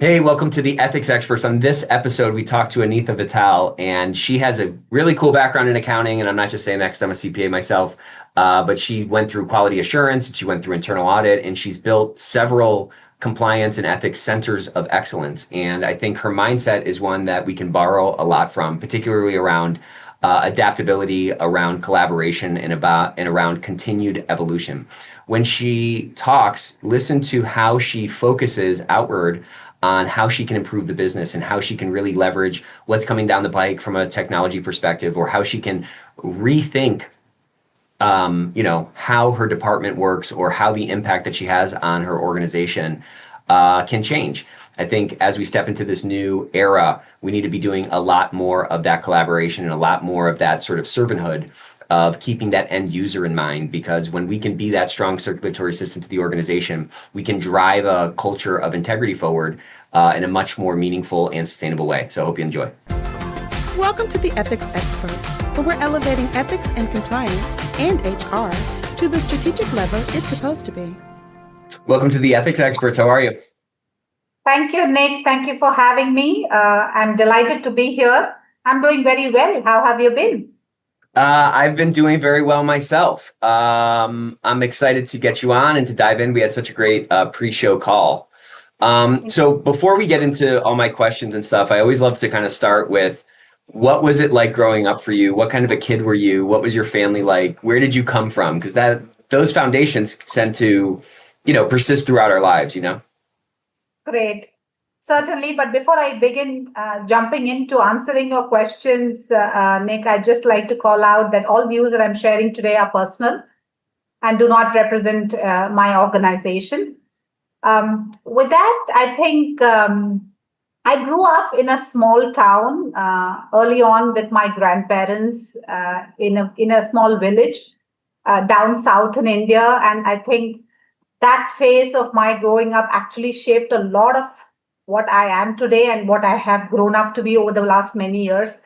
Hey, welcome to the Ethics Experts. On this episode, we talked to Anitha Vittal, and she has a really cool background in accounting. And I'm not just saying that because I'm a CPA myself, but she went through quality assurance, and she went through internal audit, and she's built several compliance and ethics centers of excellence. And I think her mindset is one that we can borrow a lot from, particularly around adaptability, around collaboration, and around continued evolution. When she talks, listen to how she focuses outward on how she can improve the business and how she can really leverage what's coming down the pike from a technology perspective, or how she can rethink how her department works, or how the impact that she has on her organization can change. I think as we step into this new era, we need to be doing a lot more of that collaboration and a lot more of that sort of servanthood of keeping that end user in mind, because when we can be that strong circulatory system to the organization, we can drive a culture of integrity forward in a much more meaningful and sustainable way. So I hope you enjoy. Welcome to the Ethics Experts, where we're elevating ethics and compliance and HR to the strategic level it's supposed to be. Welcome to the Ethics Experts. How are you? Thank you, Nick. Thank you for having me. I'm delighted to be here. I'm doing very well. How have you been? I've been doing very well myself. I'm excited to get you on and to dive in. We had such a great pre-show call. So before we get into all my questions and stuff, I always love to kind of start with, what was it like growing up for you? What kind of a kid were you? What was your family like? Where did you come from? Because those foundations tend to, persist throughout our lives, Great. Certainly. But before I begin jumping into answering your questions, Nick, I'd just like to call out that all views that I'm sharing today are personal and do not represent my organization. With that, I think I grew up in a small town early on with my grandparents in a small village down south in India. And I think that phase of my growing up actually shaped a lot of what I am today and what I have grown up to be over the last many years.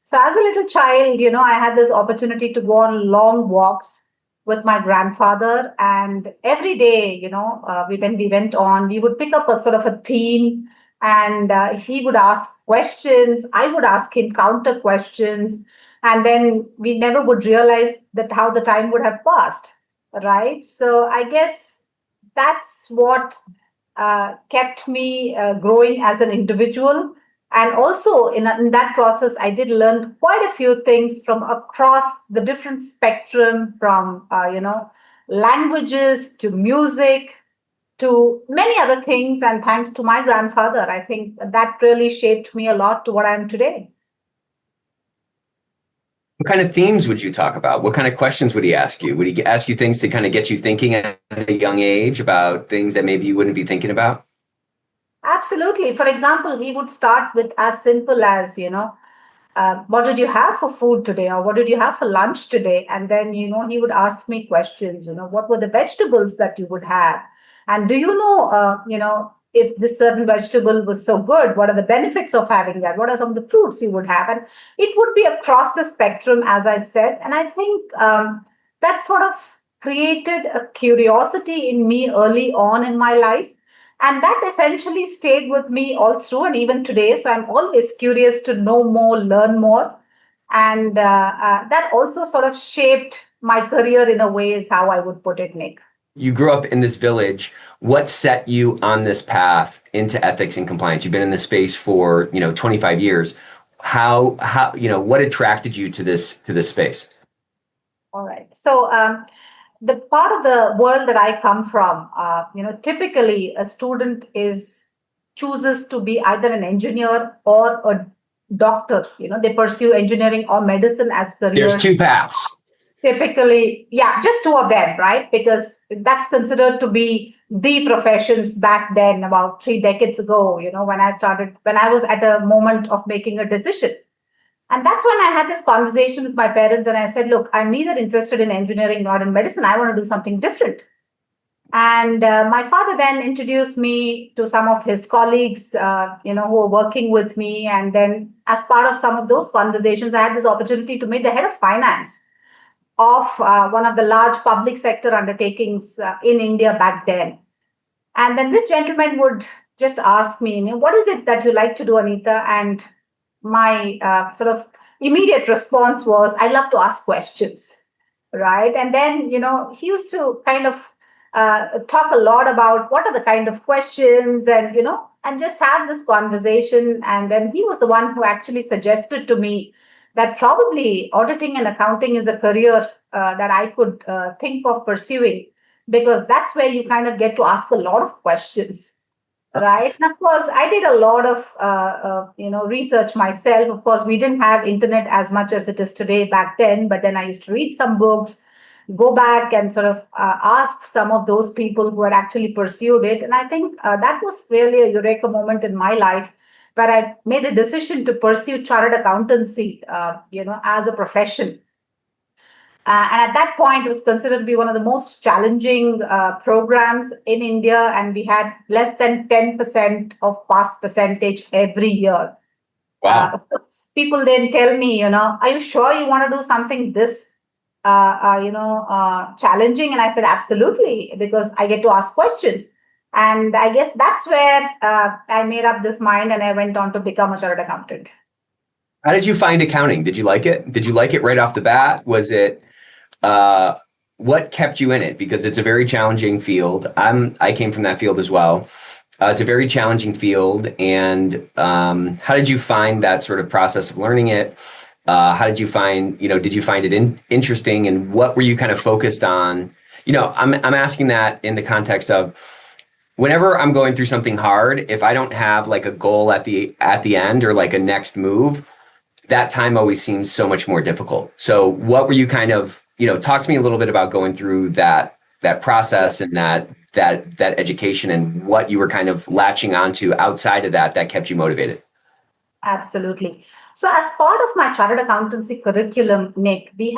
So as a little child, I had this opportunity to go on long walks with my grandfather. And every day, when we went on, we would pick up a sort of a theme, and he would ask questions. I would ask him counter questions. And then we never would realize that how the time would have passed, right? So I guess that's what kept me growing as an individual. And also in that process, I did learn quite a few things from across the different spectrum, from, languages to music to many other things. And thanks to my grandfather, I think that really shaped me a lot to what I am today. What kind of themes would you talk about? What kind of questions would he ask you? Would he ask you things to kind of get you thinking at a young age about things that maybe you wouldn't be thinking about? Absolutely. For example, he would start with as simple as, what did you have for food today? Or what did you have for lunch today? And then, he would ask me questions, what were the vegetables that you would have? And do you know, if this certain vegetable was so good, what are the benefits of having that? What are some of the fruits you would have? And it would be across the spectrum, as I said. And I think that sort of created a curiosity in me early on in my life. And that essentially stayed with me all through and even today. So I'm always curious to know more, learn more. And that also sort of shaped my career in a way, is how I would put it, Nick. You grew up in this village. What set you on this path into ethics and compliance? You've been in this space for, 25 years. How, what attracted you to this space? All right. So the part of the world that I come from, typically a student chooses to be either an engineer or a doctor. They pursue engineering or medicine as careers. There's two paths. Typically, yeah, just two of them, right? Because that's considered to be the professions back then, about 3 decades ago, when I was at a moment of making a decision. And that's when I had this conversation with my parents, and I said, look, I'm neither interested in engineering nor in medicine. I want to do something different. And my father then introduced me to some of his colleagues, who were working with me. And then as part of some of those conversations, I had this opportunity to meet the head of finance of one of the large public sector undertakings in India back then. And then this gentleman would just asked me, what is it that you like to do, Anitha? And my sort of immediate response was, I love to ask questions, right? And then, he used to kind of talk a lot about what are the kind of questions and just have this conversation. And then he was the one who actually suggested to me that probably auditing and accounting is a career that I could think of pursuing, because that's where you kind of get to ask a lot of questions. Right. And of course, I did a lot of, research myself. Of course, we didn't have internet as much as it is today back then, but then I used to read some books, go back and sort of ask some of those people who had actually pursued it. And I think that was really a eureka moment in my life where I made a decision to pursue chartered accountancy, as a profession. And at that point, it was considered to be one of the most challenging programs in India, and we had less than 10% of pass percentage every year. Wow. Of course, people then tell me, are you sure you want to do something this, challenging? And I said, absolutely, because I get to ask questions. And I guess that's where I made up this mind, and I went on to become a chartered accountant. How did you find accounting? Did you like it? Did you like it right off the bat? Was it what kept you in it? Because it's a very challenging field. I came from that field as well. It's a very challenging field. And how did you find that sort of process of learning it? How did you find, did you find it interesting? And what were you kind of focused on? I'm asking that in the context of whenever I'm going through something hard, if I don't have like a goal at the end or like a next move, that time always seems so much more difficult. So what were you kind of, talk to me a little bit about going through that process and that education and what you were kind of latching onto outside of that kept you motivated. Absolutely. So as part of my chartered accountancy curriculum, Nick, we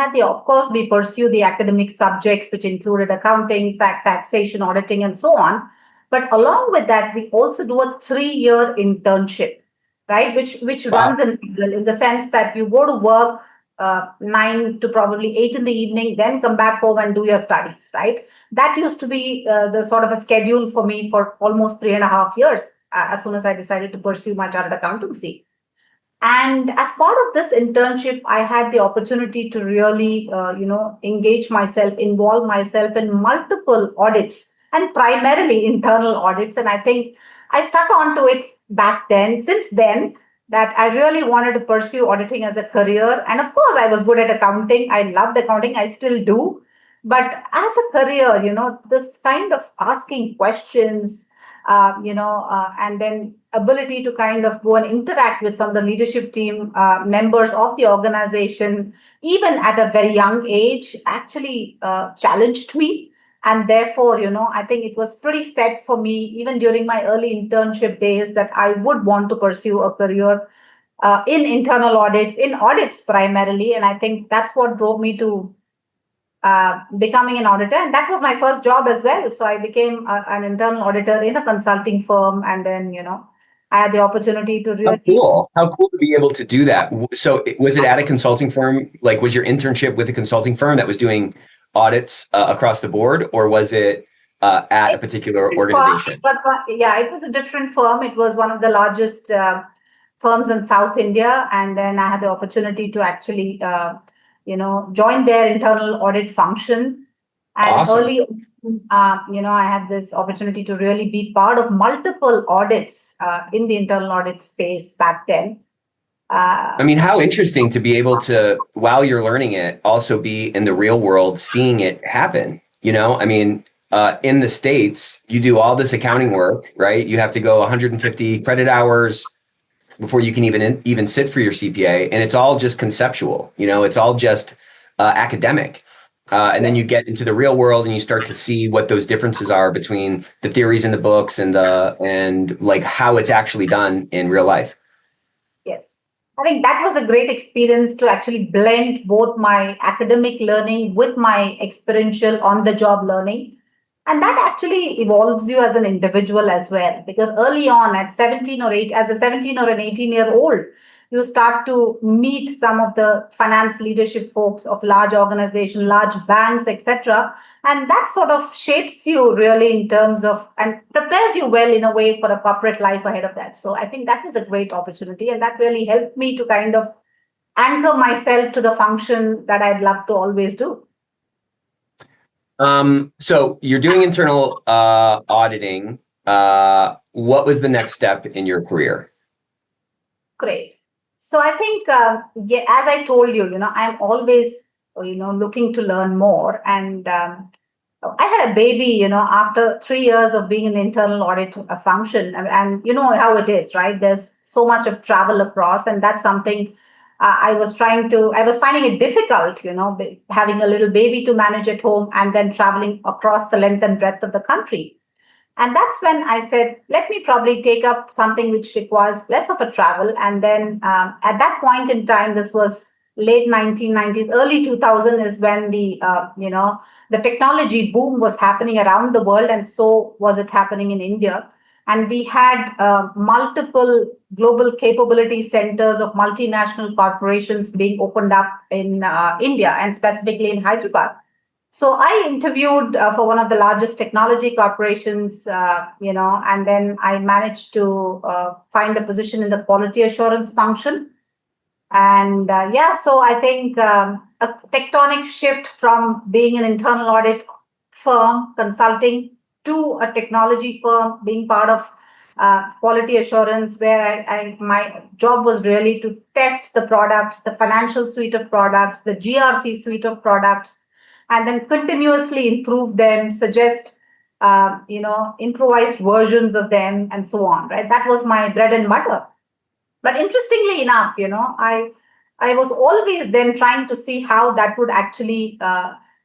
pursue the academic subjects, which included accounting, taxation, auditing, and so on. But along with that, we also do a 3-year internship, right? Which Wow. runs in the sense that you go to work 9 to probably 8 in the evening, then come back home and do your studies, right? That used to be the sort of a schedule for me for almost 3.5 years, as soon as I decided to pursue my chartered accountancy. And as part of this internship, I had the opportunity to really, involve myself in multiple audits, and primarily internal audits. And I think I stuck onto it back then. Since then, that I really wanted to pursue auditing as a career. And of course, I was good at accounting. I loved accounting. I still do. But as a career, this kind of asking questions, and then ability to kind of go and interact with some of the leadership team members of the organization, even at a very young age, actually challenged me. And therefore, I think it was pretty set for me, even during my early internship days, that I would want to pursue a career in internal audits, in audits primarily. And I think that's what drove me to becoming an auditor. And that was my first job as well. So I became an internal auditor in a consulting firm. And then, I had the opportunity to really... How cool to be able to do that. So was it at a consulting firm? Like, was your internship with a consulting firm that was doing audits across the board, or was it at a particular organization? But yeah, it was a different firm. It was one of the largest firms in South India. And then I had the opportunity to actually, join their internal audit function. And Awesome. early, I had this opportunity to really be part of multiple audits in the internal audit space back then. I mean, how interesting to be able to, while you're learning it, also be in the real world, seeing it happen. I mean, in the States, you do all this accounting work, right? You have to go 150 credit hours before you can even sit for your CPA, and it's all just conceptual. It's all just academic. And then you get into the real world and you start to see what those differences are between the theories in the books and like how it's actually done in real life. Yes. I think that was a great experience to actually blend both my academic learning with my experiential on-the-job learning. And that actually evolves you as an individual as well, because early on at 17 or 8, as a 17 or an 18-year-old, you start to meet some of the finance leadership folks of large organizations, large banks, etc. And that sort of shapes you really in terms of and prepares you well in a way for a corporate life ahead of that. So I think that was a great opportunity, and that really helped me to kind of anchor myself to the function that I'd love to always do. So you're doing internal auditing. What was the next step in your career? Great. So I think, yeah, as I told you, I'm always, looking to learn more. And I had a baby, after 3 years of being in the internal audit function. And you know how it is, right? There's so much of travel across, and that's something I was finding it difficult, having a little baby to manage at home and then traveling across the length and breadth of the country. And that's when I said, let me probably take up something which requires less of a travel. And then at that point in time, this was late 1990s, early 2000 is when the technology boom was happening around the world. And so was it happening in India. And we had multiple global capability centers of multinational corporations being opened up in India and specifically in Hyderabad. So I interviewed for one of the largest technology corporations, and then I managed to find a position in the quality assurance function. And so I think a tectonic shift from being an internal audit firm consulting to a technology firm, being part of quality assurance, where my job was really to test the products, the financial suite of products, the GRC suite of products, and then continuously improve them, suggest improvised versions of them, and so on. Right, that was my bread and butter. But interestingly enough, I was always then trying to see how that would actually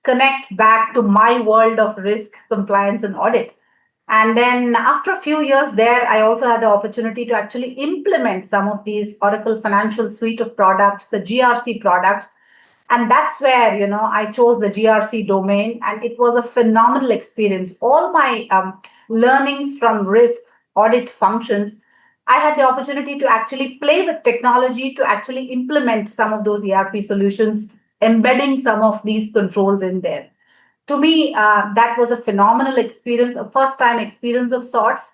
connect back to my world of risk, compliance, and audit. And then after a few years there, I also had the opportunity to actually implement some of these Oracle Financial Suite of products, the GRC products. And that's where, I chose the GRC domain, and it was a phenomenal experience. All my learnings from risk audit functions, I had the opportunity to actually play with technology to actually implement some of those ERP solutions, embedding some of these controls in there. To me, that was a phenomenal experience, a first-time experience of sorts.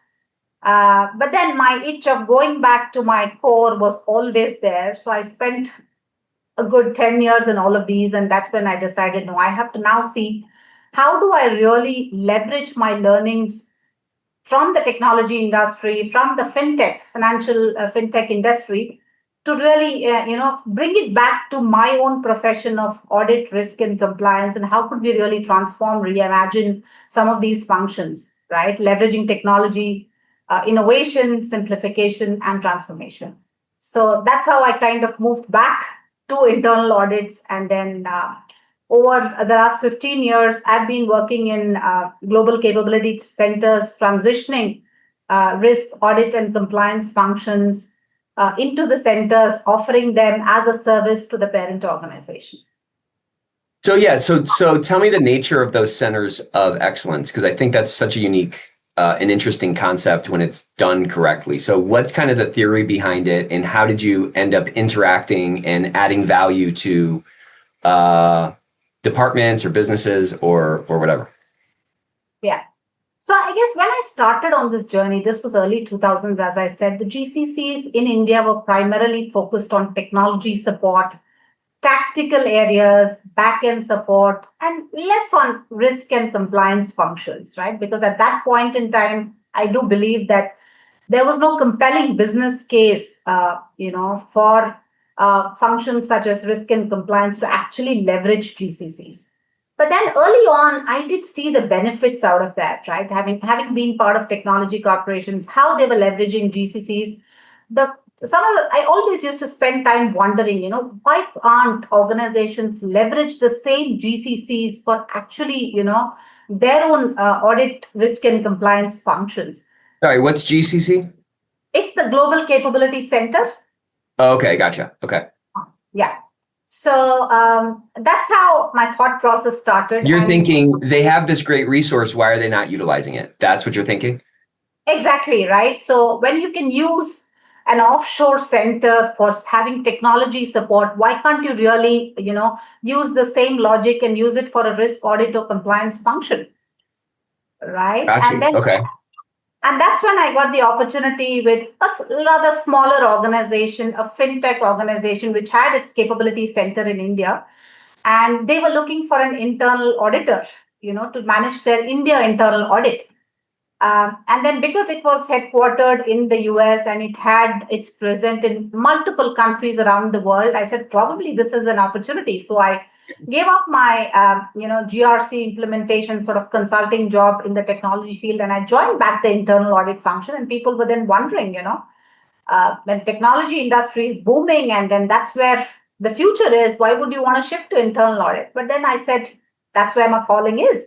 But then my itch of going back to my core was always there. So I spent a good 10 years in all of these. And that's when I decided, no, I have to now see how do I really leverage my learnings from the technology industry, from the fintech industry, to really, bring it back to my own profession of audit, risk, and compliance, and how could we really transform, reimagine some of these functions, right? Leveraging technology, innovation, simplification, and transformation. So that's how I kind of moved back to internal audits. And then over the last 15 years, I've been working in global capability centers, transitioning risk, audit, and compliance functions into the centers, offering them as a service to the parent organization. So tell me the nature of those centers of excellence, because I think that's such a unique and interesting concept when it's done correctly. So what's kind of the theory behind it, and how did you end up interacting and adding value to departments or businesses or whatever? Yeah. So I guess when I started on this journey, this was early 2000s, as I said, the GCCs in India were primarily focused on technology support, tactical areas, back-end support, and less on risk and compliance functions, right? Because at that point in time, I do believe that there was no compelling business case, for functions such as risk and compliance to actually leverage GCCs. But then early on, I did see the benefits out of that, right? Having been part of technology corporations, how they were leveraging GCCs. I always used to spend time wondering, why aren't organizations leverage the same GCCs for actually, their own audit, risk, and compliance functions? Sorry, what's GCC? It's the Global Capability Center. Oh, okay, gotcha. Okay. Yeah. So that's how my thought process started. You're thinking they have this great resource. Why are they not utilizing it? That's what you're thinking? Exactly, right? So when you can use an offshore center for having technology support. Why can't you really, use the same logic and use it for a risk audit or compliance function, right? Got you. Okay. And that's when I got the opportunity with a rather smaller organization, a fintech organization, which had its capability center in India. And they were looking for an internal auditor, to manage their India internal audit. And then because it was headquartered in the US and it had its present in multiple countries around the world, I said, probably this is an opportunity. So I gave up my, GRC implementation sort of consulting job in the technology field, and I joined back the internal audit function. And people were then wondering, when technology industry is booming, and then that's where the future is, why would you want to shift to internal audit? But then I said, that's where my calling is.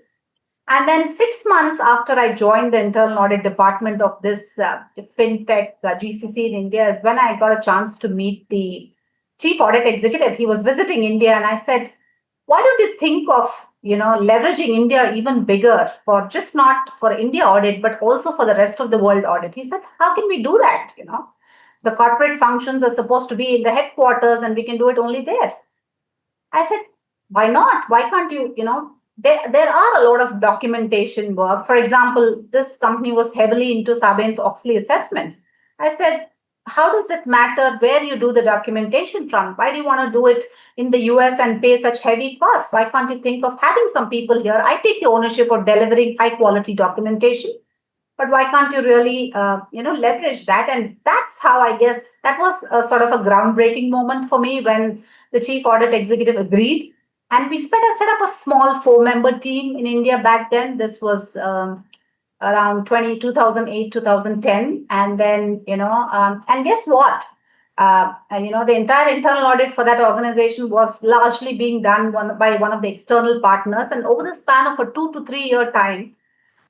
And then 6 months after I joined the internal audit department of this fintech GCC in India is when I got a chance to meet the chief audit executive. He was visiting India, and I said, why don't you think of leveraging India even bigger for just not for India audit, but also for the rest of the world audit? He said, how can we do that? The corporate functions are supposed to be in the headquarters, and we can do it only there. I said, why not? Why can't you, there are a lot of documentation work. For example, this company was heavily into Sarbanes-Oxley assessments. I said, how does it matter where you do the documentation from? Why do you want to do it in the US and pay such heavy costs? Why can't you think of having some people here? I take the ownership of delivering high quality documentation, but why can't you really, leverage that? And that's how I guess that was a sort of a groundbreaking moment for me when the chief audit executive agreed. And we set up a small 4-member team in India back then. This was around 2008, 2010. And then, and guess what? The entire internal audit for that organization was largely being done by one of the external partners. And over the span of a 2 to 3 year time,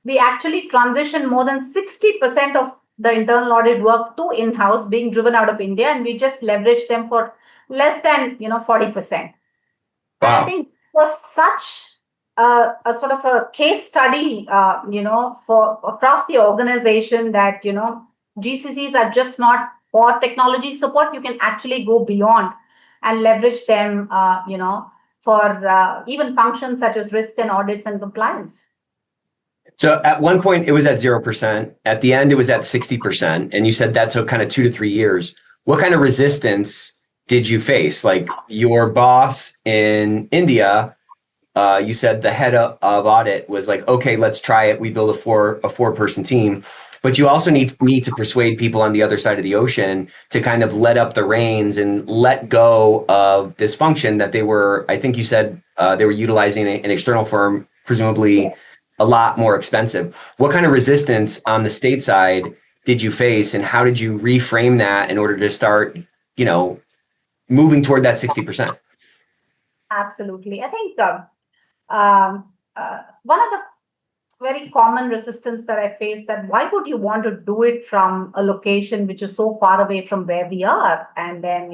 we actually transitioned more than 60% of the internal audit work to in-house being driven out of India. And we just leveraged them for less than, 40%. Wow. I think it was such a sort of a case study, for across the organization that, GCCs are just not for technology support. You can actually go beyond and leverage them, for even functions such as risk and audits and compliance. So at one point it was at 0%. At the end, it was at 60%. And you said that took kind of 2 to 3 years. What kind of resistance did you face? Like your boss in India, you said the head of audit was like, okay, let's try it. We build a 4-person team, but you also need me to persuade people on the other side of the ocean to kind of let up the reins and let go of this function that they were, I think you said they were utilizing an external firm, presumably a lot more expensive. What kind of resistance on the state side did you face, and how did you reframe that in order to start, moving toward that 60%? Absolutely. I think one of the very common resistance that I face that why would you want to do it from a location which is so far away from where we are? And then,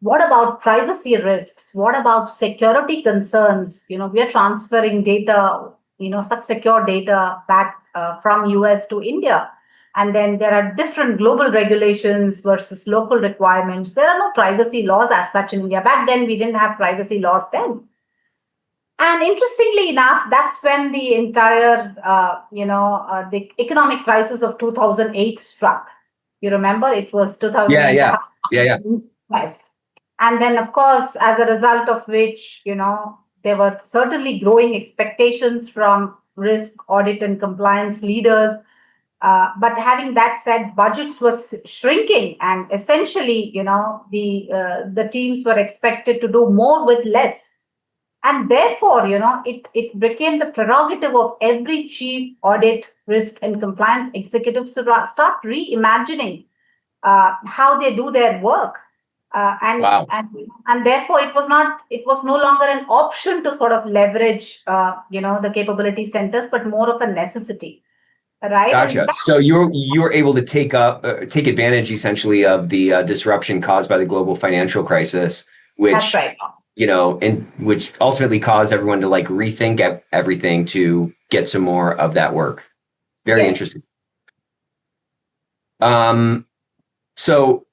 what about privacy risks? What about security concerns? We are transferring data, such secure data back from US to India. And then there are different global regulations versus local requirements. There are no privacy laws as such in India. Back then, we didn't have privacy laws then. And interestingly enough, that's when the entire, the economic crisis of 2008 struck. You remember? It was 2008. Yeah. Yes. And then, of course, as a result of which, there were certainly growing expectations from risk, audit, and compliance leaders. But having that said, budgets were shrinking, and essentially, the teams were expected to do more with less. And therefore, it became the prerogative of every chief audit, risk, and compliance executive to start reimagining how they do their work. Wow. And therefore, it was no longer an option to sort of leverage, the capability centers, but more of a necessity. Right. Gotcha. So you're able to take advantage essentially of the disruption caused by the global financial crisis, which, that's right. and which ultimately caused everyone to like rethink everything to get some more of that work. Very interesting. So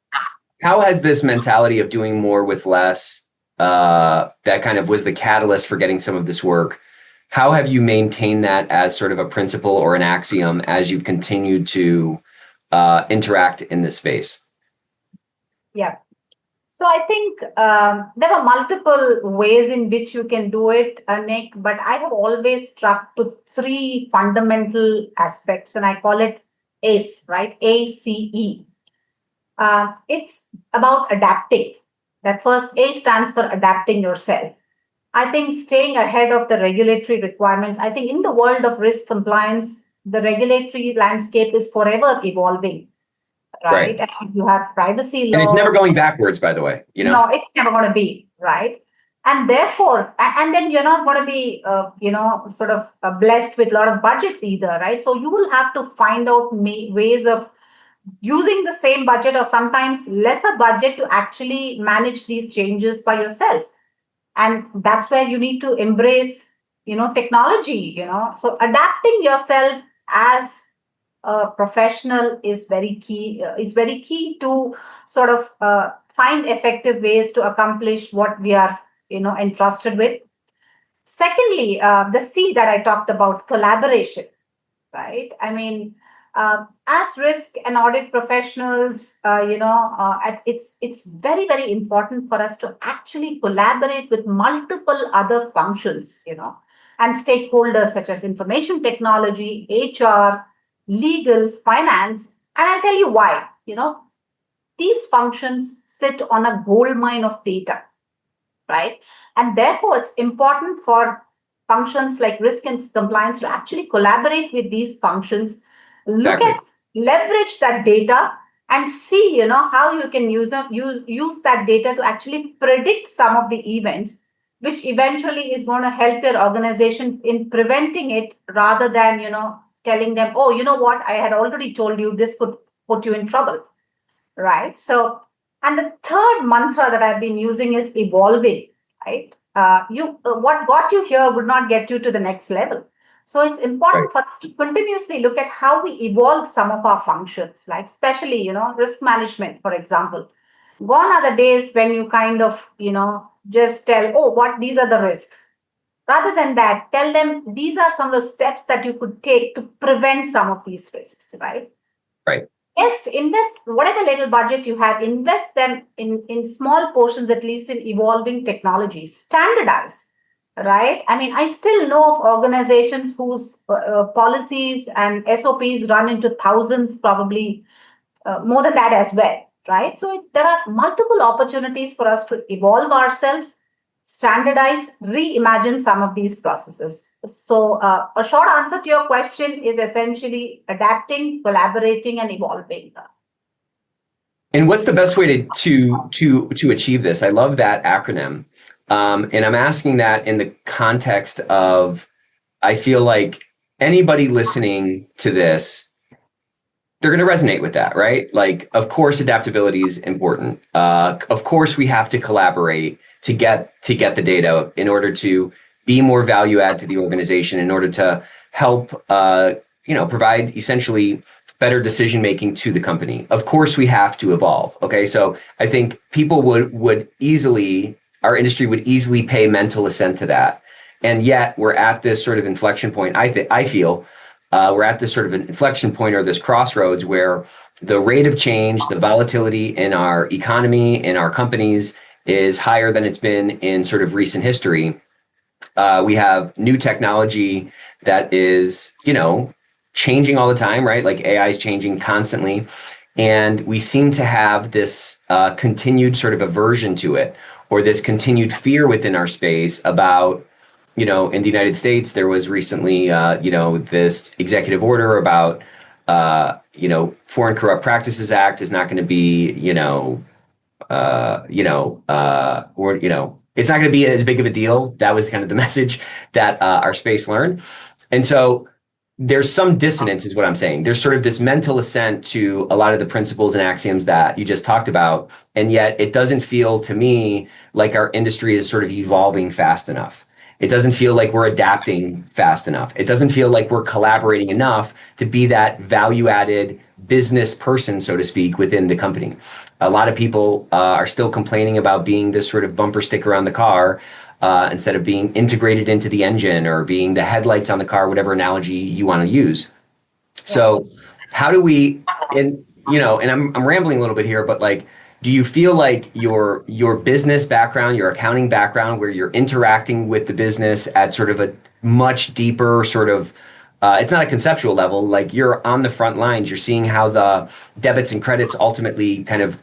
how has this mentality of doing more with less, that kind of was the catalyst for getting some of this work? How have you maintained that as sort of a principle or an axiom as you've continued to interact in this space? Yeah. So I think there are multiple ways in which you can do it, Nick, but I have always struck to three fundamental aspects, and I call it ACE, right? ACE. It's about adapting. That first A stands for adapting yourself. I think staying ahead of the regulatory requirements. I think in the world of risk compliance, the regulatory landscape is forever evolving, right? Right. And you have privacy And it's law. never going backwards, by the way, you know? No, it's never going to be, right? And therefore, and then you're not going to be, sort of blessed with a lot of budgets either, right? So you will have to find out ways of using the same budget or sometimes lesser budget to actually manage these changes by yourself. And that's where you need to embrace, technology, so adapting yourself as a professional is very key. Is very key to sort of find effective ways to accomplish what we are, entrusted with. Secondly, the C that I talked about, collaboration, right? I mean, as risk and audit professionals, it's very very important for us to actually collaborate with multiple other functions, and stakeholders such as information technology, HR, legal, finance, and I'll tell you why. These functions sit on a gold mine of data, right? And therefore, it's important for functions like risk and compliance to actually collaborate with these functions, look Exactly. at, leverage that data, and see, how you can use that data to actually predict some of the events, which eventually is going to help your organization in preventing it rather than, telling them, oh, you know what, I had already told you this could put you in trouble, right? So, and the third mantra that I've been using is evolving, right? What got you here would not get you to the next level. So it's important for us to continuously look at how we evolve some of our functions, like especially, risk management, for example. Gone are the days when you kind of, just tell, oh, these are the risks. Rather than that, tell them these are some of the steps that you could take to prevent some of these risks, right? Right. Invest whatever little budget you have, invest them in small portions, at least in evolving technologies. Standardize, right? I mean, I still know of organizations whose policies and SOPs run into thousands, probably more than that as well, right? So there are multiple opportunities for us to evolve ourselves, standardize, reimagine some of these processes. So a short answer to your question is essentially adapting, collaborating, and evolving. And what's the best way to achieve this? I love that acronym. And I'm asking that in the context of, I feel like anybody listening to this, they're going to resonate with that, right? Like, of course, adaptability is important. Of course, we have to collaborate to get the data in order to be more value add to the organization, in order to help, provide essentially better decision making to the company. Of course, we have to evolve. Okay, so I think people would easily, our industry would easily pay mental assent to that, and yet we're at this sort of inflection point. I feel we're at this sort of an inflection point, or this crossroads, where the rate of change, the volatility in our economy, in our companies, is higher than it's been in sort of recent history. We have new technology that is, changing all the time, right? Like AI is changing constantly. And we seem to have this continued sort of aversion to it, or this continued fear within our space about, in the United States, there was recently, this executive order about, Foreign Corrupt Practices Act is not going to be, it's not going to be as big of a deal. That was kind of the message that our space learned. And so there's some dissonance, is what I'm saying. There's sort of this mental assent to a lot of the principles and axioms that you just talked about. And yet it doesn't feel to me like our industry is sort of evolving fast enough. It doesn't feel like we're adapting fast enough. It doesn't feel like we're collaborating enough to be that value added business person, so to speak, within the company. A lot of people are still complaining about being this sort of bumper sticker on the car instead of being integrated into the engine or being the headlights on the car, whatever analogy you want to use. So how do we, and I'm rambling a little bit here, but like, do you feel like your business background, your accounting background, where you're interacting with the business at sort of a much deeper sort of, it's not a conceptual level, like you're on the front lines, you're seeing how the debits and credits ultimately kind of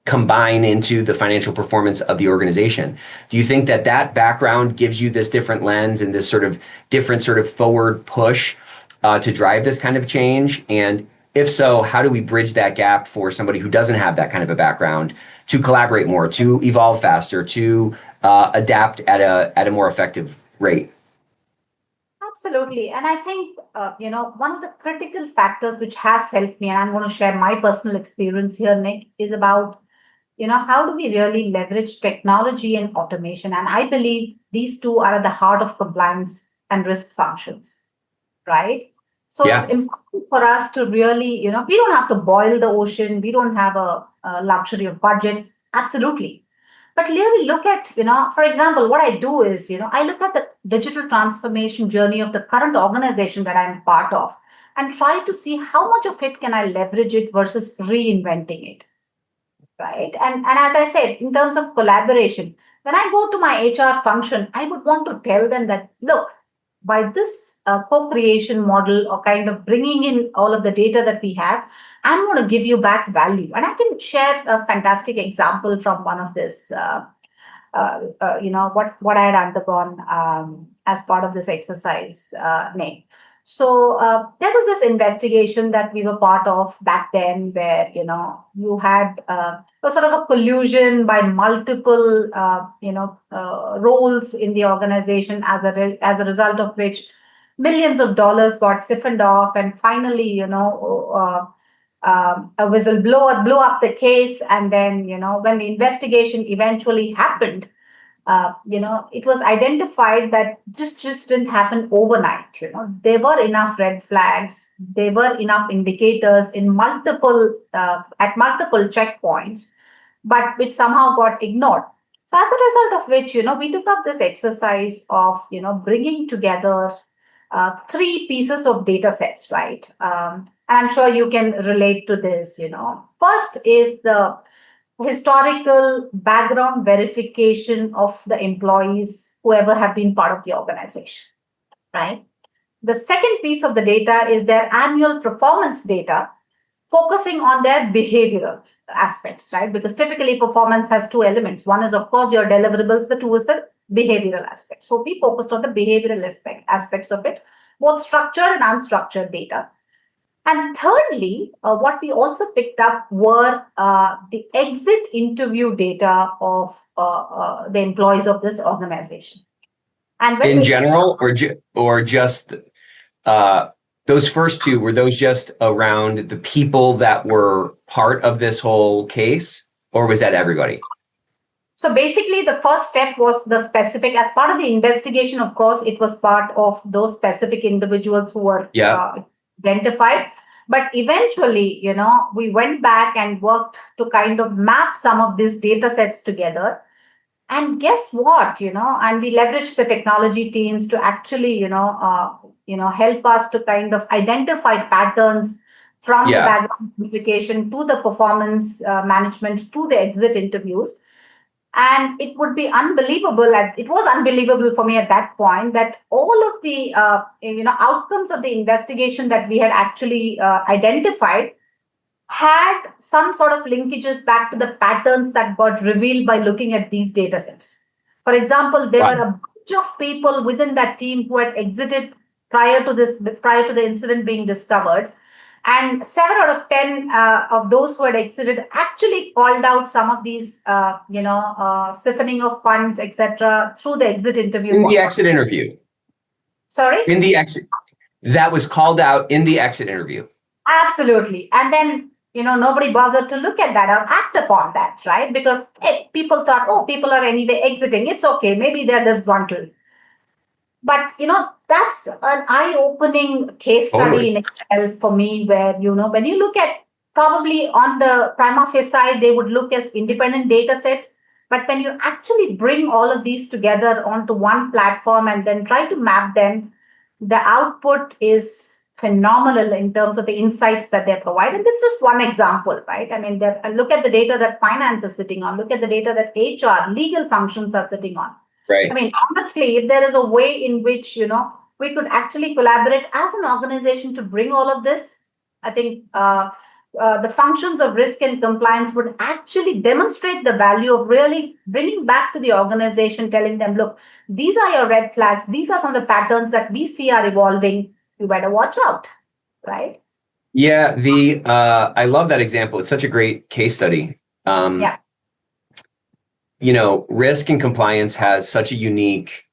combine into the financial performance of the organization. Do you think that that background gives you this different lens and this sort of different sort of forward push to drive this kind of change? And if so, how do we bridge that gap for somebody who doesn't have that kind of a background to collaborate more, to evolve faster, to adapt at a more effective rate? Absolutely. And I think, one of the critical factors which has helped me, and I'm going to share my personal experience here, Nick, is about, how do we really leverage technology and automation? And I believe these two are at the heart of compliance and risk functions, right? So it's Yeah. important for us to really, we don't have to boil the ocean. We don't have a luxury of budgets. Absolutely. But really look at, for example, what I do is, I look at the digital transformation journey of the current organization that I'm part of and try to see how much of it can I leverage it versus reinventing it. Right. And as I said, in terms of collaboration, when I go to my HR function, I would want to tell them that, look, by this co-creation model or kind of bringing in all of the data that we have, I'm going to give you back value. And I can share a fantastic example from one of this, what I had undergone as part of this exercise, Nick. So there was this investigation that we were part of back then where, you had a sort of a collusion by multiple, roles in the organization as a result of which millions of dollars got siphoned off. And finally, a whistleblower blew up the case. And then, when the investigation eventually happened, it was identified that just didn't happen overnight. There were enough red flags, there were enough indicators in multiple at multiple checkpoints, but which somehow got ignored. So as a result of which, we took up this exercise of bringing together three pieces of data sets, right? And I'm sure you can relate to this. First is the historical background verification of the employees, whoever have been part of the organization, right? The second piece of the data is their annual performance data, focusing on their behavioral aspects, right? Because typically performance has two elements. One is, of course, your deliverables. The two is the behavioral aspect. So we focused on the behavioral aspects of it, both structured and unstructured data. And thirdly, what we also picked up were the exit interview data of the employees of this organization. And when In general, or just those first two, were those just around the people that were part of this whole case, or was that everybody? So basically, the first step was the specific, as part of the investigation, of course, it was part of those specific individuals who were identified. But eventually, we went back and worked to kind of map some of these data sets together. And guess what, and we leveraged the technology teams to actually, help us to kind of identify patterns from the background verification to the performance management to the exit interviews. And it would be unbelievable. It was unbelievable for me at that point that all of the outcomes of the investigation that we had actually identified had some sort of linkages back to the patterns that got revealed by looking at these data sets. For example, there were a bunch of people within that team who had exited prior to the incident being discovered. And 7 out of 10 of those who had exited actually called out some of these, siphoning of funds, etc., through the exit interview. In the exit interview. Sorry? In the exit. That was called out in the exit interview. Absolutely. And then, nobody bothered to look at that or act upon that, right? Because people thought, people are anyway exiting. It's okay. Maybe they're disgruntled. But that's an eye-opening case study Totally. in itself for me, where when you look at, probably on the prima facie side, they would look as independent data sets. But when you actually bring all of these together onto one platform and then try to map them, the output is phenomenal in terms of the insights that they provide. And this is just one example, right? I mean, look at the data that finance is sitting on, look at the data that HR, legal functions are sitting on. I Right. mean, honestly, if there is a way in which, we could actually collaborate as an organization to bring all of this, I think the functions of risk and compliance would actually demonstrate the value of really bringing back to the organization, telling them, look, these are your red flags. These are some of the patterns that we see are evolving. You better watch out, right? Yeah, I love that example. It's such a great case study. Yeah. Risk and compliance has such a unique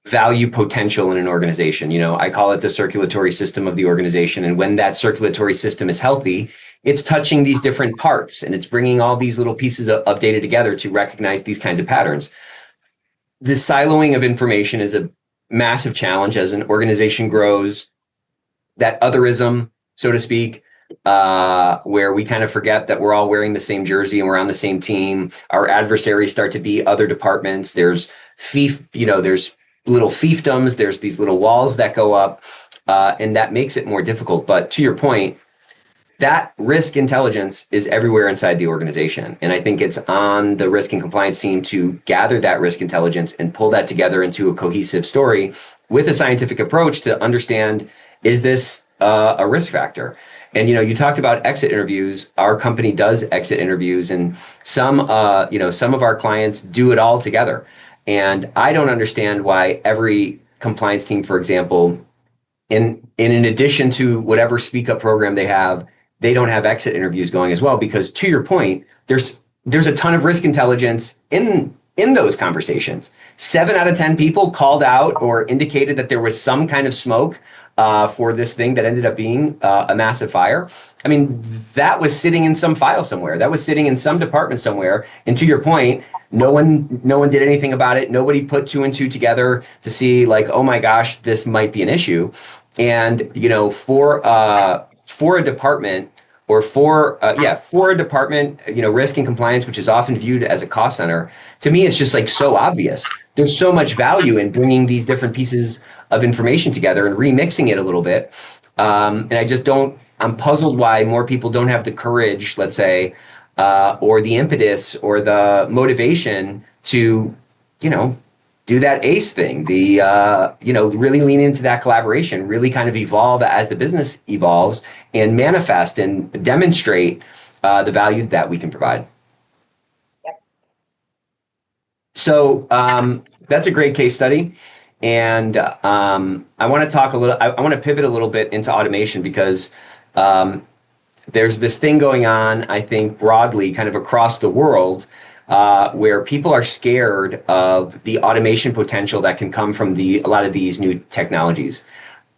value potential in an organization. I call it the circulatory system of the organization. And when that circulatory system is healthy, it's touching these different parts and it's bringing all these little pieces of data together to recognize these kinds of patterns. The siloing of information is a massive challenge as an organization grows. That otherism, so to speak, where we kind of forget that we're all wearing the same jersey and we're on the same team. Our adversaries start to be other departments. There's there's little fiefdoms. There's these little walls that go up, and that makes it more difficult. But to your point, that risk intelligence is everywhere inside the organization. And I think it's on the risk and compliance team to gather that risk intelligence and pull that together into a cohesive story with a scientific approach to understand, is this a risk factor? And, you talked about exit interviews. Our company does exit interviews, and some of our clients do it all together. And I don't understand why every compliance team, for example, in addition to whatever speak up program they have, they don't have exit interviews going as well. Because to your point, there's a ton of risk intelligence in those conversations. 7 out of 10 people called out or indicated that there was some kind of smoke for this thing that ended up being a massive fire. I mean, that was sitting in some file somewhere. That was sitting in some department somewhere. And to your point, no one did anything about it. Nobody put 2 and 2 together to see, like, oh my gosh, this might be an issue. And for a department, or for a department, risk and compliance, which is often viewed as a cost center, to me, it's just like so obvious. There's so much value in bringing these different pieces of information together and remixing it a little bit. And I'm puzzled why more people don't have the courage, let's say, or the impetus or the motivation to, do that ACE thing, really lean into that collaboration, really kind of evolve as the business evolves and manifest and demonstrate the value that we can provide. Yep. So that's a great case study. And I want to pivot a little bit into automation because there's this thing going on, I think, broadly kind of across the world, where people are scared of the automation potential that can come from a lot of these new technologies.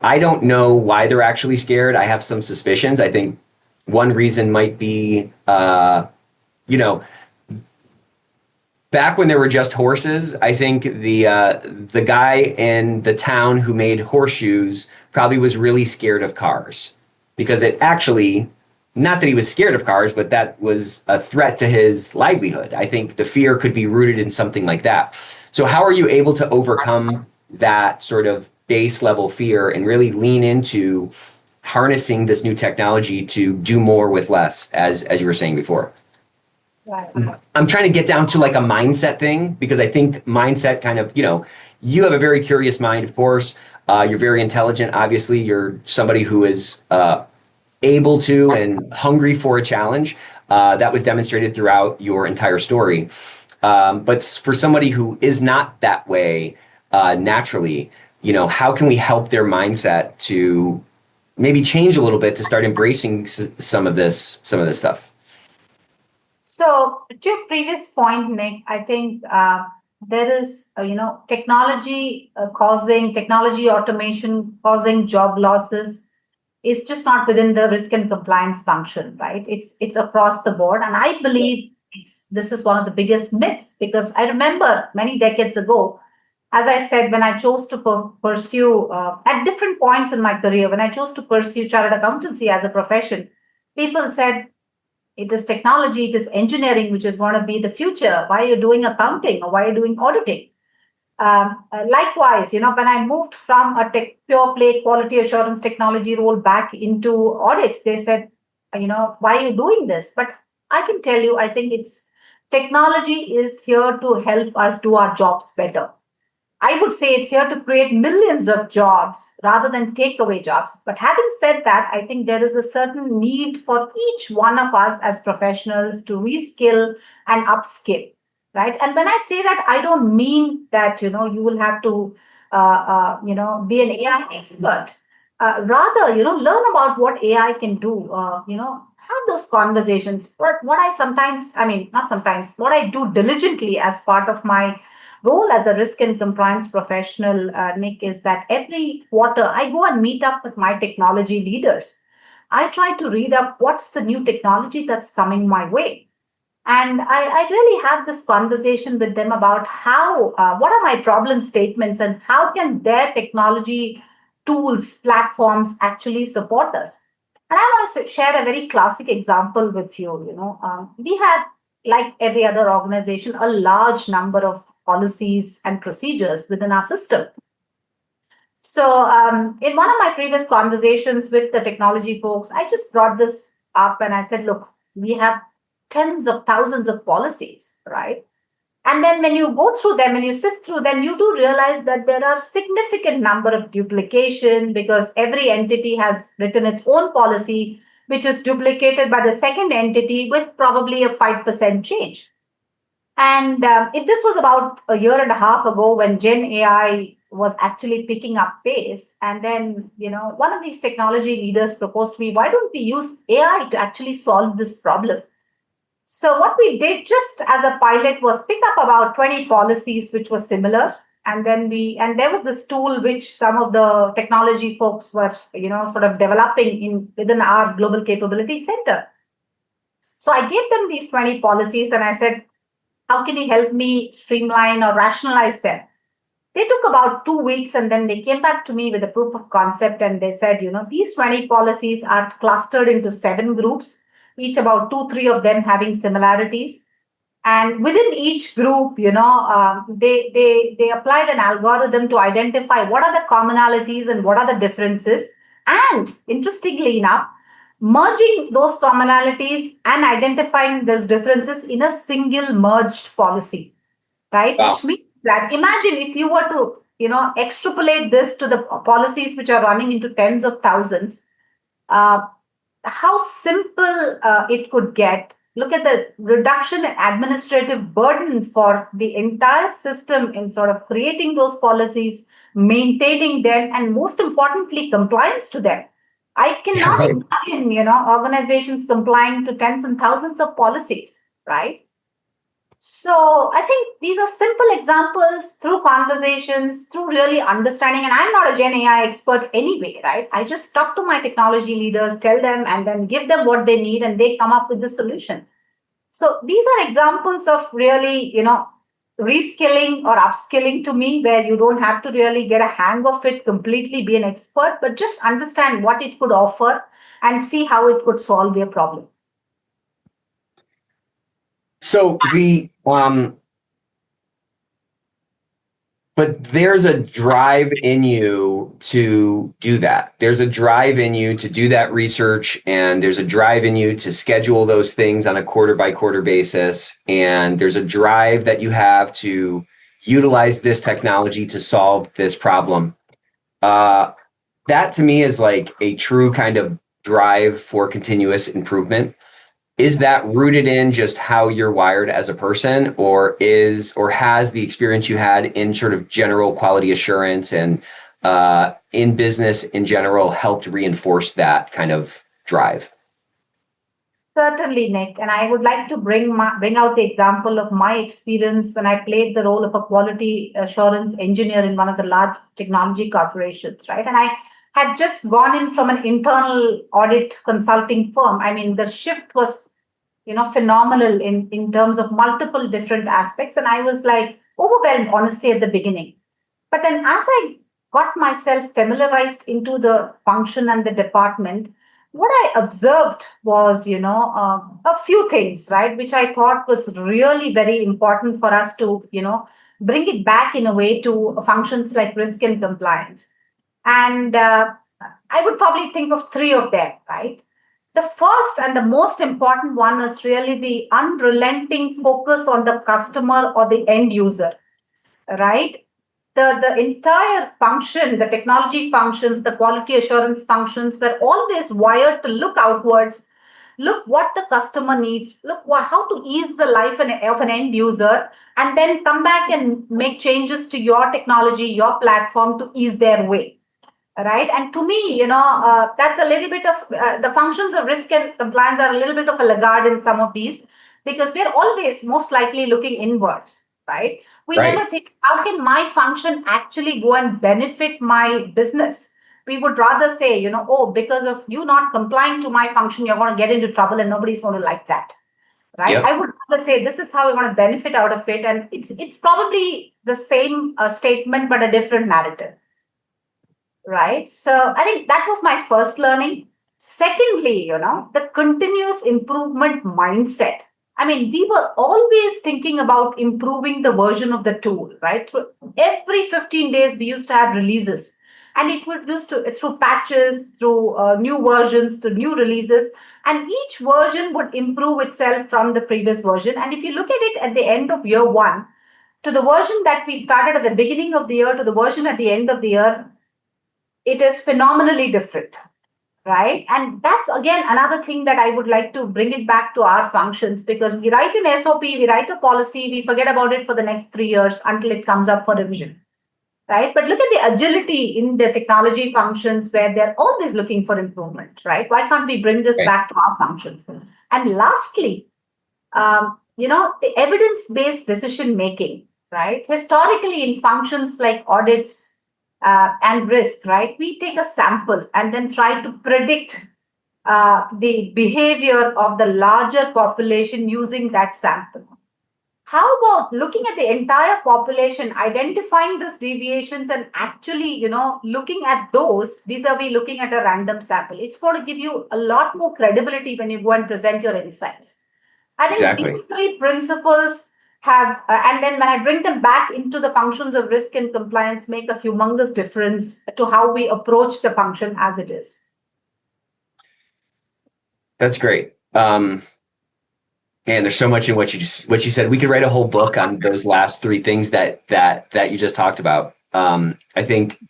I don't know why they're actually scared. I have some suspicions. I think one reason might be, back when there were just horses, I think the guy in the town who made horseshoes probably was really scared of cars, because it actually, not that he was scared of cars, but that was a threat to his livelihood. I think the fear could be rooted in something like that. So how are you able to overcome that sort of base level fear and really lean into harnessing this new technology to do more with less, as you were saying before? Right. I'm trying to get down to like a mindset thing, because I think mindset kind of, you have a very curious mind, of course. You're very intelligent. Obviously, you're somebody who is able to and hungry for a challenge. That was demonstrated throughout your entire story. But for somebody who is not that way naturally, how can we help their mindset to maybe change a little bit to start embracing some of this stuff? So to your previous point, Nick, I think there is, technology automation causing job losses is just not within the risk and compliance function, right? It's across the board. And I believe this is one of the biggest myths, because I remember many decades ago, As I said, when I chose to pursue, at different points in my career, when I chose to pursue chartered accountancy as a profession, people said, it is technology, it is engineering, which is going to be the future. Why are you doing accounting or why are you doing auditing? Likewise, when I moved from a pure play quality assurance technology role back into audits, they said, why are you doing this? But I can tell you, I think technology is here to help us do our jobs better. I would say it's here to create millions of jobs rather than take away jobs. But having said that, I think there is a certain need for each one of us as professionals to reskill and upskill, right? And when I say that, I don't mean that, you will have to, be an AI expert. Rather, learn about what AI can do, have those conversations. But what I sometimes, I mean, not sometimes, what I do diligently as part of my role as a risk and compliance professional, Nick, is that every quarter I go and meet up with my technology leaders. I try to read up what's the new technology that's coming my way. And I really have this conversation with them about what are my problem statements and how can their technology tools, platforms actually support us. And I want to share a very classic example with you. We had, like every other organization, a large number of policies and procedures within our system. So, in one of my previous conversations with the technology folks, I just brought this up and I said, look, we have tens of thousands of policies, right? And then when you go through them and you sift through them, you do realize that there are significant number of duplication because every entity has written its own policy, which is duplicated by the second entity with probably a 5% change. And this was about a year and a half ago when Gen AI was actually picking up pace. And then, one of these technology leaders proposed to me, why don't we use AI to actually solve this problem? So what we did just as a pilot was pick up about 20 policies, which was similar. And then there was this tool which some of the technology folks were, sort of developing within our global capability center. So I gave them these 20 policies and I said, how can you help me streamline or rationalize them? They took about 2 weeks and then they came back to me with a proof of concept and they said, these 20 policies are clustered into 7 groups, each about 2-3 of them having similarities. And within each group, they applied an algorithm to identify what are the commonalities and what are the differences. And interestingly enough, merging those commonalities and identifying those differences in a single merged policy, right? Wow. Which means that imagine if you were to, extrapolate this to the policies which are running into tens of thousands, how simple it could get. Look at the reduction in administrative burden for the entire system in sort of creating those policies, maintaining them, and most importantly, compliance to them. I cannot imagine, organizations complying to tens and thousands of policies, right? So I think these are simple examples through conversations, through really understanding. And I'm not a Gen AI expert anyway, right? I just talk to my technology leaders, tell them, and then give them what they need, and they come up with the solution. So these are examples of really, reskilling or upskilling to me, where you don't have to really get a hang of it completely, be an expert, but just understand what it could offer and see how it could solve their problem. So but there's a drive in you to do that. There's a drive in you to do that research, and there's a drive in you to schedule those things on a quarter by quarter basis. And there's a drive that you have to utilize this technology to solve this problem. That to me is like a true kind of drive for continuous improvement. Is that rooted in just how you're wired as a person, or has the experience you had in sort of general quality assurance and in business in general helped reinforce that kind of drive? Certainly, Nick. And I would like to bring out the example of my experience when I played the role of a quality assurance engineer in one of the large technology corporations, right? And I had just gone in from an internal audit consulting firm. I mean, the shift was, phenomenal in terms of multiple different aspects. And I was like overwhelmed, honestly, at the beginning. But then as I got myself familiarized into the function and the department, what I observed was, a few things, right, which I thought was really very important for us to, bring it back in a way to functions like risk and compliance. And I would probably think of three of them, right? The first and the most important one is really the unrelenting focus on the customer or the end user, right? The entire function, the technology functions, the quality assurance functions were always wired to look outwards, look what the customer needs, look how to ease the life of an end user, and then come back and make changes to your technology, your platform to ease their way. Right. And to me, that's a little bit of the functions of risk and compliance are a little bit of a laggard in some of these because we're always most likely looking inwards. Right. We Right. never think, how can my function actually go and benefit my business? We would rather say, oh, because of you not complying to my function, you're going to get into trouble and nobody's going to like that. Right. Yep. I would rather say this is how we want to benefit out of it. And it's probably the same statement, but a different narrative. Right. So I think that was my first learning. Secondly, the continuous improvement mindset. I mean, we were always thinking about improving the version of the tool, right? Every 15 days, we used to have releases. And it would used to through patches, through new versions, through new releases, and each version would improve itself from the previous version. And if you look at it at the end of year one, to the version that we started at the beginning of the year, to the version at the end of the year, it is phenomenally different, right? And that's again another thing that I would like to bring it back to our functions because we write an SOP, we write a policy, we forget about it for the next 3 years until it comes up for revision, right? But look at the agility in the technology functions where they're always looking for improvement, right? Why can't we bring this back to our functions? And lastly, the evidence-based decision making, right? Historically, in functions like audits, and risk, right? We take a sample and then try to predict the behavior of the larger population using that sample. How about looking at the entire population, identifying these deviations and actually, looking at those vis-a-vis looking at a random sample? It's going to give you a lot more credibility when you go and present your insights. I think Exactly. these three principles have, and then when I bring them back into the functions of risk and compliance, make a humongous difference to how we approach the function as it is. That's great. And there's so much in what you said. We could write a whole book on those last three things that you just talked about. I think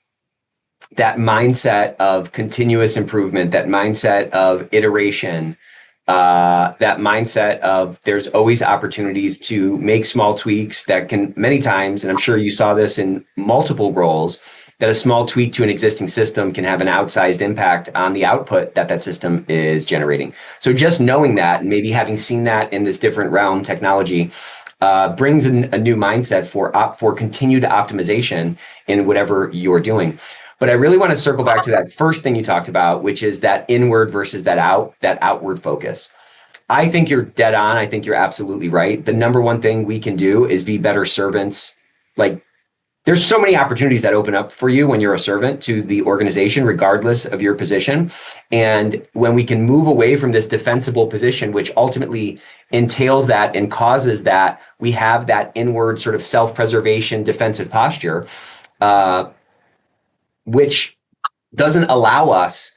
that mindset of continuous improvement, that mindset of iteration, that mindset of there's always opportunities to make small tweaks that can many times, and I'm sure you saw this in multiple roles, that a small tweak to an existing system can have an outsized impact on the output that system is generating. So just knowing that and maybe having seen that in this different realm, technology, brings in a new mindset for continued optimization in whatever you're doing. But I really want to circle back to that first thing you talked about, which is that inward versus that outward focus. I think you're dead on. I think you're absolutely right. The number one thing we can do is be better servants. Like, there's so many opportunities that open up for you when you're a servant to the organization, regardless of your position. And when we can move away from this defensible position, which ultimately entails that and causes that we have that inward sort of self-preservation defensive posture, which doesn't allow us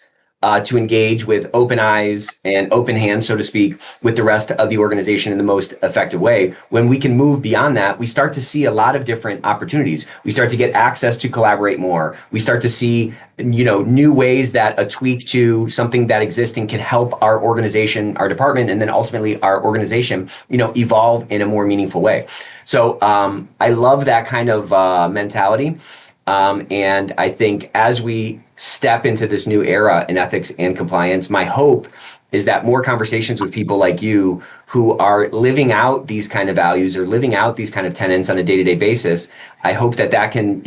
to engage with open eyes and open hands, so to speak, with the rest of the organization in the most effective way. When we can move beyond that, we start to see a lot of different opportunities. We start to get access to collaborate more. We start to see, new ways that a tweak to something that existing can help our organization, our department, and then ultimately our organization, evolve in a more meaningful way. So I love that kind of mentality. And I think as we step into this new era in ethics and compliance, my hope is that more conversations with people like you who are living out these kind of values or living out these kind of tenets on a day-to-day basis, I hope that can,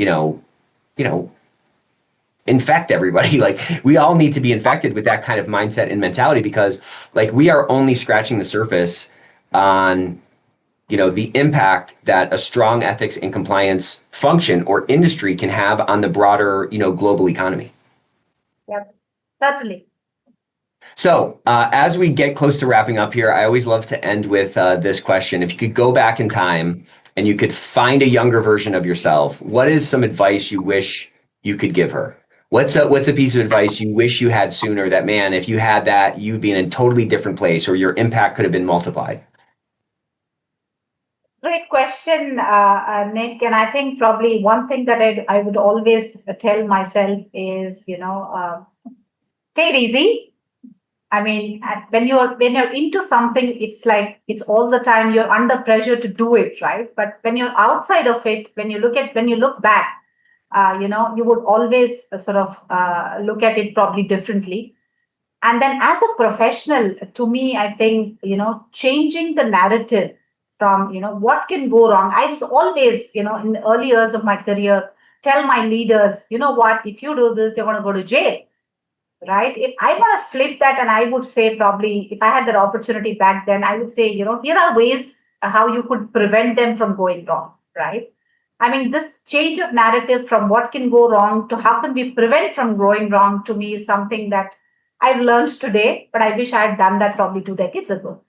infect everybody. Like, we all need to be infected with that kind of mindset and mentality because, like, we are only scratching the surface on the impact that a strong ethics and compliance function or industry can have on the broader, global economy. Yep, certainly. So as we get close to wrapping up here, I always love to end with this question. If you could go back in time and you could find a younger version of yourself, what is some advice you wish you could give her? What's a piece of advice you wish you had sooner that, man, if you had that, you'd be in a totally different place or your impact could have been multiplied? Great question, Nick. And I think probably one thing that I would always tell myself is, take it easy. I mean, when you're into something, it's like it's all the time you're under pressure to do it, right? But when you're outside of it, when you look back, you would always sort of look at it probably differently. And then as a professional, to me, I think, changing the narrative from, what can go wrong. I was always, in the early years of my career, tell my leaders, you know what, if you do this, you're going to go to jail, right? If I want to flip that, and I would say probably if I had that opportunity back then, I would say, here are ways how you could prevent them from going wrong, right? I mean, this change of narrative from what can go wrong to how can we prevent from going wrong, to me is something that I've learned today, but I wish I had done that probably 2 decades ago.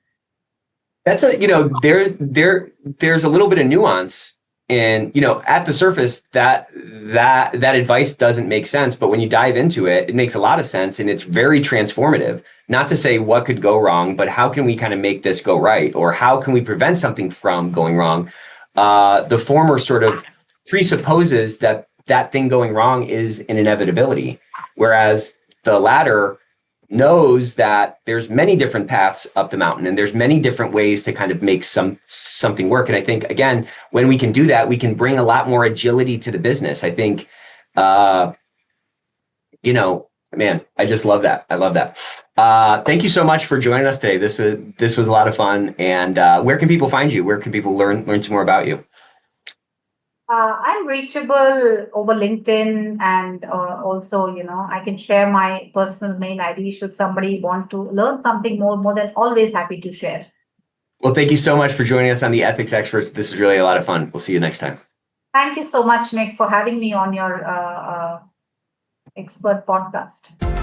That's there's a little bit of nuance in, at the surface that advice doesn't make sense, but when you dive into it, it makes a lot of sense and it's very transformative. Not to say what could go wrong, but how can we kind of make this go right? Or how can we prevent something from going wrong? The former sort of presupposes that thing going wrong is an inevitability, whereas the latter knows that there's many different paths up the mountain and there's many different ways to kind of make something work. And I think, again, when we can do that, we can bring a lot more agility to the business. I think, man, I just love that. I love that. Thank you so much for joining us today. This was a lot of fun. And where can people find you? Where can people learn some more about you? I'm reachable over LinkedIn, and also, I can share my personal mail ID should somebody want to learn something more than always happy to share. Well, thank you so much for joining us on the Ethics Experts. This was really a lot of fun. We'll see you next time. Thank you so much, Nick, for having me on your expert podcast.